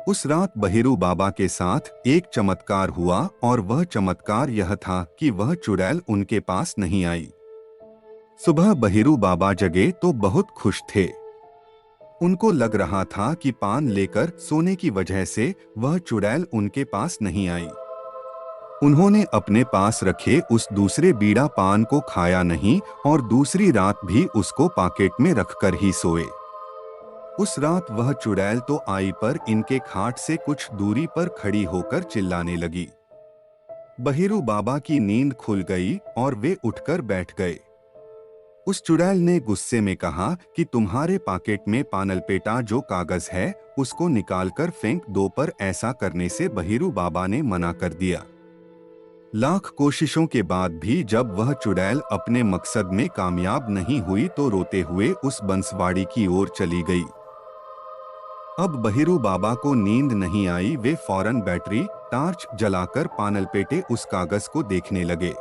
उस रात बहिरू बाबा के साथ एक चमत्कार हुआ और वह चमत्कार यह था कि वह चुड़ैल उनके पास नहीं आई। सुबह बहिरू बाबा जगे तो बहुत खुश थे। उनको लग रहा था कि पान लेकर सोने की वजह से वह चुड़ैल उनके पास नहीं आई। उन्होंने अपने पास रखे उस दूसरे बीड़ा पान को खाया नहीं और दूसरी रात भी उसको पॉकेट में रखकर ही सोए। उस रात वह चुड़ैल तो आई पर इनके खाट से कुछ दूरी पर खड़ी होकर चिल्लाने लगी। बहिरू बाबा की नींद खुल गई और वे उठकर बैठ गए। उस चुड़ैल ने गुस्से में कहा कि तुम्हारे पॉकेट में पानलपेटा जो कागज है उसको निकालकर फेंक दो, पर ऐसा करने से बहिरू बाबा ने मना कर दिया। लाख कोशिशों के बाद भी जब वह चुड़ैल अपने मकसद में कामयाब नहीं हुई तो रोते हुए उस बंसवाड़ी की ओर चली गई। अब बहिरू बाबा को नींद नहीं आई। वे फौरन बैटरी टार्च जलाकर पानलपेटे उस कागज को देखने लगे।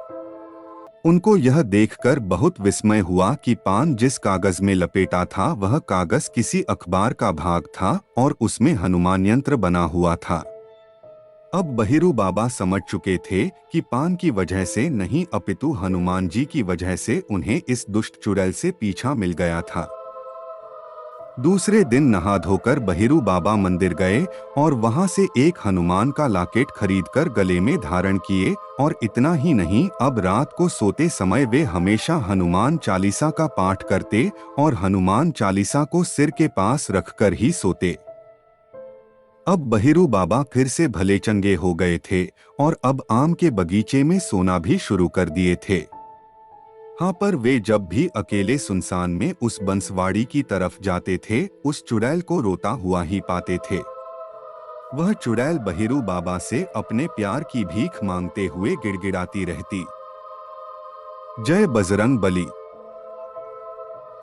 उनको यह देखकर बहुत विस्मय हुआ कि पान जिस कागज में लपेटा था वह कागज किसी अखबार का भाग था और उसमें हनुमान यंत्र बना हुआ था। अब बहिरू बाबा समझ चुके थे कि पान की वजह से नहीं अपितु हनुमान जी की वजह से उन्हें इस दुष्ट चुड़ैल से पीछा मिल गया था। दूसरे दिन नहा धोकर बहिरू बाबा मंदिर गए और वहां से एक हनुमान का लॉकेट खरीदकर गले में धारण किए। और इतना ही नहीं, अब रात को सोते समय वे हमेशा हनुमान चालीसा का पाठ करते और हनुमान चालीसा को सिर के पास रखकर ही सोते। अब बहिरू बाबा फिर से भले चंगे हो गए थे और अब आम के बगीचे में सोना भी शुरू कर दिए थे। हाँ, पर वे जब भी अकेले सुनसान में उस बंसवाड़ी की तरफ जाते थे उस चुड़ैल को रोता हुआ ही पाते थे। वह चुड़ैल बहिरू बाबा से अपने प्यार की भीख मांगते हुए गिड़गिड़ाती रहती, जय बजरंग बली।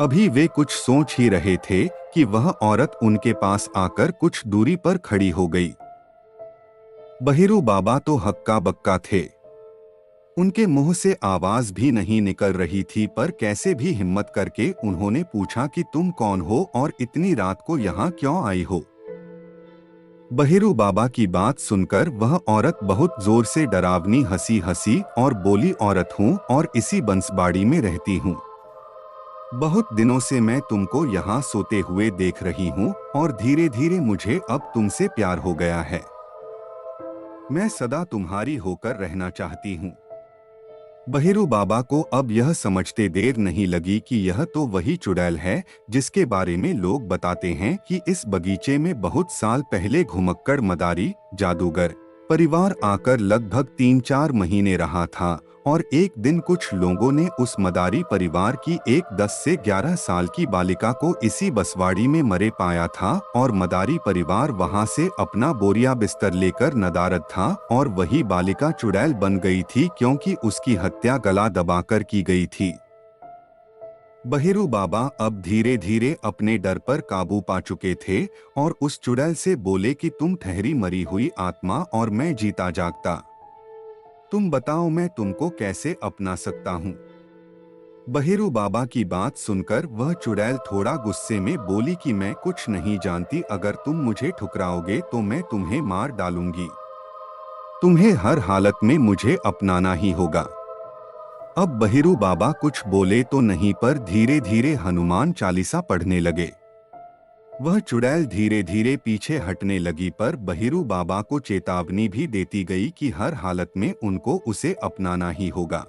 अभी वे कुछ सोच ही रहे थे कि वह औरत उनके पास आकर कुछ दूरी पर खड़ी हो गई। बहिरू बाबा तो हक्का बक्का थे। उनके मुंह से आवाज भी नहीं निकल रही थी, पर कैसे भी हिम्मत करके उन्होंने पूछा कि तुम कौन हो और इतनी रात को यहाँ क्यों आई हो। बहिरू बाबा की बात सुनकर वह औरत बहुत जोर से डरावनी हंसी हंसी और बोली, औरत हूँ और इसी बंसबाड़ी में रहती हूँ। बहुत दिनों से मैं तुमको यहाँ सोते हुए देख रही हूँ और धीरे धीरे मुझे अब तुमसे प्यार हो गया है। मैं सदा तुम्हारी होकर रहना चाहती हूँ। बहिरू बाबा को अब यह समझते देर नहीं लगी कि यह तो वही चुड़ैल है जिसके बारे में लोग बताते हैं कि इस बगीचे में बहुत साल पहले घुमक्कड़ मदारी जादूगर परिवार आकर लगभग 3-4 महीने रहा था। और एक दिन कुछ लोगों ने उस मदारी परिवार की एक 10 से 11 साल की बालिका को इसी बसवाड़ी में मरे पाया था और मदारी परिवार वहां से अपना बोरिया बिस्तर लेकर नदारद था और वही बालिका चुड़ैल बन गई थी क्योंकि उसकी हत्या गला दबाकर की गई थी। बहिरू बाबा अब धीरे धीरे अपने डर पर काबू पा चुके थे और उस चुड़ैल से बोले कि तुम ठहरी मरी हुई आत्मा और मैं जीता जागता, तुम बताओ मैं तुमको कैसे अपना सकता हूँ। बहिरू बाबा की बात सुनकर वह चुड़ैल थोड़ा गुस्से में बोली कि मैं कुछ नहीं जानती, अगर तुम मुझे ठुकराओगे तो मैं तुम्हें मार डालूंगी। तुम्हें हर हालत में मुझे अपनाना ही होगा। अब बहिरू बाबा कुछ बोले तो नहीं, पर धीरे धीरे हनुमान चालीसा पढ़ने लगे। वह चुड़ैल धीरे धीरे पीछे हटने लगी, पर बहिरू बाबा को चेतावनी भी देती गई कि हर हालत में उनको उसे अपनाना ही होगा।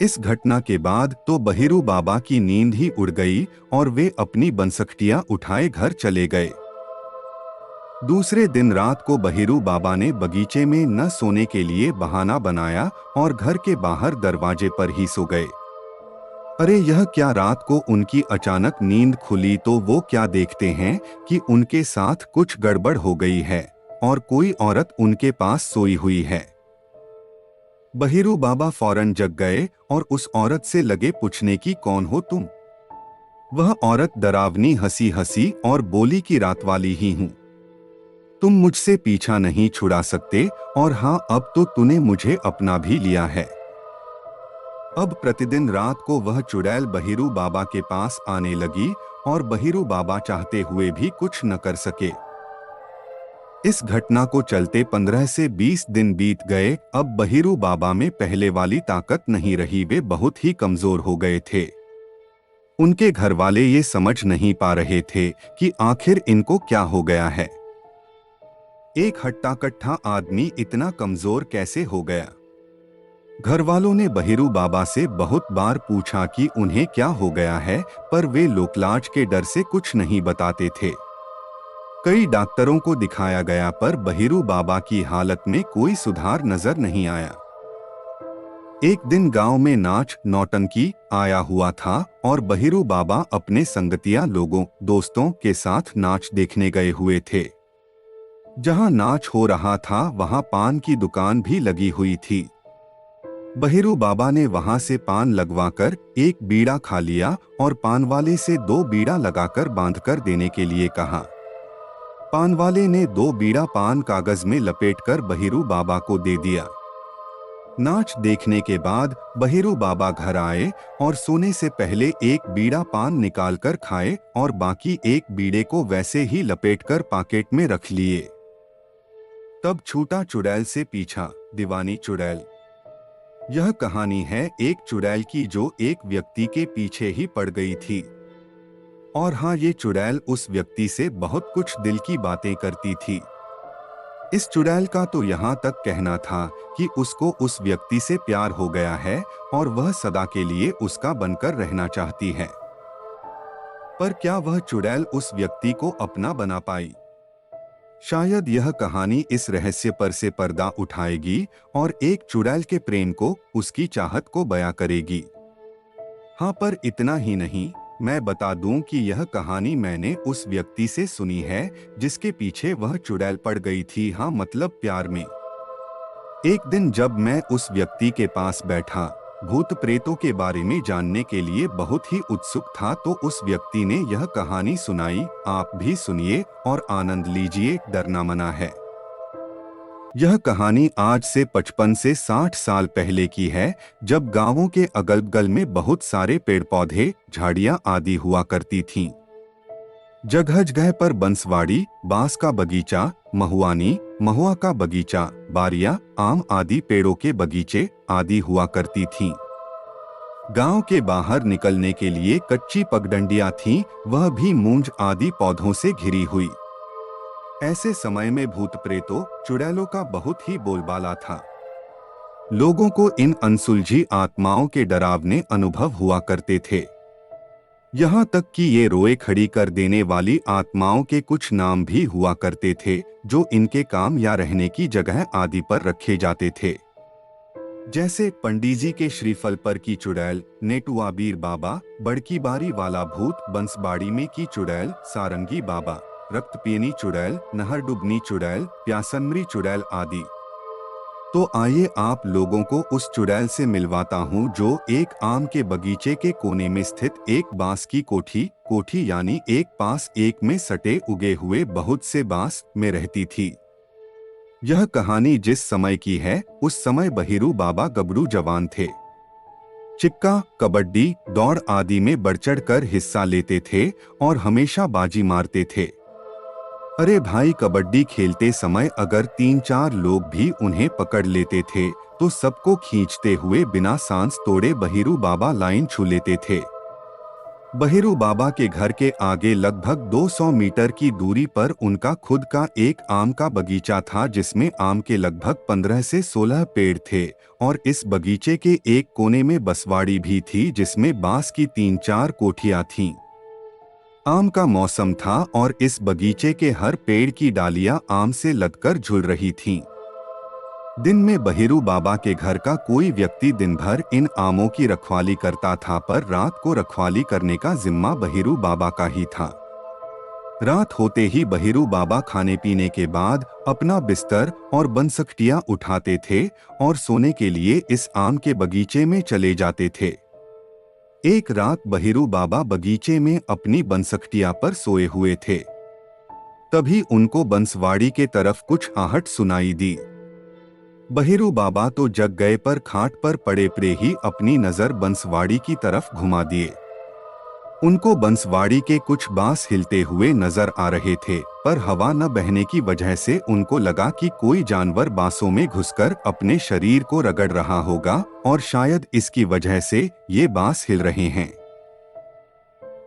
इस घटना के बाद तो बहिरू बाबा की नींद ही उड़ गई और वे अपनी बंसकटियां उठाए घर चले गए। दूसरे दिन रात को बहिरू बाबा ने बगीचे में न सोने के लिए बहाना बनाया और घर के बाहर दरवाजे पर ही सो गए। अरे यह क्या, रात को उनकी अचानक नींद खुली तो वो क्या देखते हैं कि उनके साथ कुछ गड़बड़ हो गई है और कोई औरत उनके पास सोई हुई है। बहिरू बाबा फौरन जग गए और उस औरत से लगे पूछने की, कौन हो तुम। वह औरत डरावनी हंसी हंसी और बोली कि रात वाली ही हूँ, तुम मुझसे पीछा नहीं छुड़ा सकते और हाँ, अब तो तूने मुझे अपना भी लिया है। अब प्रतिदिन रात को वह चुड़ैल बहिरू बाबा के पास आने लगी और बहिरू बाबा चाहते हुए भी कुछ न कर सके। इस घटना को चलते 15 से 20 दिन बीत गए। अब बहिरू बाबा में पहले वाली ताकत नहीं रही, वे बहुत ही कमजोर हो गए थे। उनके घरवाले ये समझ नहीं पा रहे थे कि आखिर इनको क्या हो गया है। एक हट्टा कट्ठा आदमी इतना कमजोर कैसे हो गया। घरवालों ने बहिरू बाबा से बहुत बार पूछा कि उन्हें क्या हो गया है, पर वे लोकलाज के डर से कुछ नहीं बताते थे। कई डॉक्टरों को दिखाया गया, पर बहिरू बाबा की हालत में कोई सुधार नजर नहीं आया। एक दिन गांव में नाच नौटंकी आया हुआ था और बहिरू बाबा अपने संगतिया लोगों दोस्तों के साथ नाच देखने गए हुए थे। जहां नाच हो रहा था वहां पान की दुकान भी लगी हुई थी। बहिरू बाबा ने वहां से पान लगवाकर एक बीड़ा खा लिया और पान वाले से 2 बीड़ा लगाकर बांधकर देने के लिए कहा। पान वाले ने 2 बीड़ा पान कागज में लपेटकर बहिरू बाबा को दे दिया। नाच देखने के बाद बहिरू बाबा घर आए और सोने से पहले एक बीड़ा पान निकालकर खाए और बाकी एक बीड़े को वैसे ही लपेटकर पॉकेट में रख लिए। तब छूटा चुड़ैल से पीछा, दीवानी चुड़ैल। यह कहानी है एक चुड़ैल की जो एक व्यक्ति के पीछे ही पड़ गई थी। और हाँ, ये चुड़ैल उस व्यक्ति से बहुत कुछ दिल की बातें करती थी। इस चुड़ैल का तो यहाँ तक कहना था कि उसको उस व्यक्ति से प्यार हो गया है और वह सदा के लिए उसका बनकर रहना चाहती है। पर क्या वह चुड़ैल उस व्यक्ति को अपना बना पाई? शायद यह कहानी इस रहस्य पर से पर्दा उठाएगी और एक चुड़ैल के प्रेम को, उसकी चाहत को बयां करेगी। हाँ, पर इतना ही नहीं, मैं बता दूं कि यह कहानी मैंने उस व्यक्ति से सुनी है जिसके पीछे वह चुड़ैल पड़ गई थी। हाँ, मतलब प्यार में। एक दिन जब मैं उस व्यक्ति के पास बैठा, भूत प्रेतों के बारे में जानने के लिए बहुत ही उत्सुक था, तो उस व्यक्ति ने यह कहानी सुनाई। आप भी सुनिए और आनंद लीजिए, डरना मना है। यह कहानी आज से 55 से 60 साल पहले की है, जब गांवों के अगल बगल में बहुत सारे पेड़ पौधे, झाड़ियां आदि हुआ करती थीं। जगह जगह पर बंसवाड़ी, बांस का बगीचा, महुआनी, महुआ का बगीचा, बारिया, आम आदि पेड़ों के बगीचे आदि हुआ करती थीं। गांव के बाहर निकलने के लिए कच्ची पगडंडियां थीं, वह भी मूंज आदि पौधों से घिरी हुई। ऐसे समय में भूत प्रेतों, चुड़ैलों का बहुत ही बोलबाला था। लोगों को इन अनसुलझी आत्माओं के डरावने अनुभव हुआ करते थे। यहाँ तक कि ये रोए खड़ी कर देने वाली आत्माओं के कुछ नाम भी हुआ करते थे, जो इनके काम या रहने की जगह आदि पर रखे जाते थे। जैसे पंडीजी के श्रीफल पर की चुड़ैल, नेटुआबीर बाबा, बड़की बारी वाला भूत, बंसबाड़ी में की चुड़ैल, सारंगी बाबा, रक्तपीनी चुड़ैल, नहर डुबनी चुड़ैल, प्यासनमरी चुड़ैल आदि। तो आइए आप लोगों को उस चुड़ैल से मिलवाता हूँ जो एक आम के बगीचे के कोने में स्थित एक बांस की कोठी यानी एक पास एक में सटे उगे हुए बहुत से बांस में रहती थी। यह कहानी जिस समय की है, उस समय बहिरू बाबा गबरू जवान थे। चिक्का, कबड्डी, दौड़ आदि में बढ़ चढ़ कर हिस्सा लेते थे और हमेशा बाजी मारते थे। अरे भाई, कबड्डी खेलते समय अगर 3-4 लोग भी उन्हें पकड़ लेते थे तो सबको खींचते हुए बिना सांस तोड़े बहिरू बाबा लाइन छू लेते थे। बहिरू बाबा के घर के आगे लगभग 200 मीटर की दूरी पर उनका खुद का एक आम का बगीचा था, जिसमें आम के लगभग 15 से 16 पेड़ थे और इस बगीचे के एक कोने में बसवाड़ी भी थी, जिसमें बांस की 3-4 कोठियां थीं। आम का मौसम था और इस बगीचे के हर पेड़ की डालियां आम से लदकर झूल रही थीं। दिन में बहिरू बाबा के घर का कोई व्यक्ति दिन भर इन आमों की रखवाली करता था, पर रात को रखवाली करने का जिम्मा बहिरू बाबा का ही था। रात होते ही बहिरू बाबा खाने पीने के बाद अपना बिस्तर और बंसकटियां उठाते थे और सोने के लिए इस आम के बगीचे में चले जाते थे। एक रात बहिरू बाबा बगीचे में अपनी बंसकटिया पर सोए हुए थे। तभी उनको बंसवाड़ी के तरफ कुछ आहट सुनाई दी। बहिरू बाबा तो जग गए, पर खाट पर पड़े पड़े ही अपनी नजर बंसवाड़ी की तरफ घुमा दिए। उनको बंसवाड़ी के कुछ बांस हिलते हुए नजर आ रहे थे, पर हवा न बहने की वजह से उनको लगा कि कोई जानवर बांसों में घुसकर अपने शरीर को रगड़ रहा होगा और शायद इसकी वजह से ये बांस हिल रहे हैं।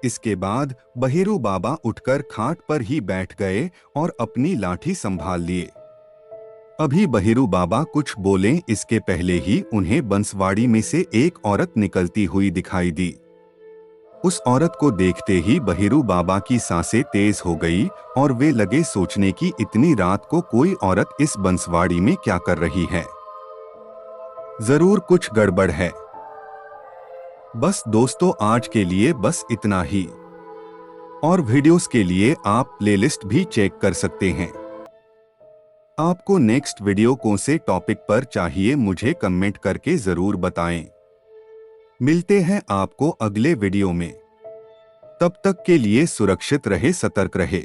इसके बाद बहेरू बाबा उठकर खाट पर ही बैठ गए और अपनी लाठी संभाल लिए। अभी बहेरू बाबा कुछ बोले इसके पहले ही उन्हें बंसवाड़ी में से एक औरत निकलती हुई दिखाई दी। उस औरत को देखते ही बहेरू बाबा की सांसें तेज हो गई और वे लगे सोचने की इतनी रात को कोई औरत इस बंसवाड़ी में क्या कर रही है। जरूर कुछ गड़बड़ है। बस दोस्तों, आज के लिए बस इतना ही। और वीडियोस के लिए आप प्लेलिस्ट भी चेक कर सकते हैं। आपको नेक्स्ट वीडियो कौन से टॉपिक पर चाहिए मुझे कमेंट करके जरूर बताएं। मिलते हैं आपको अगले वीडियो में। तब तक के लिए सुरक्षित रहे, सतर्क रहे।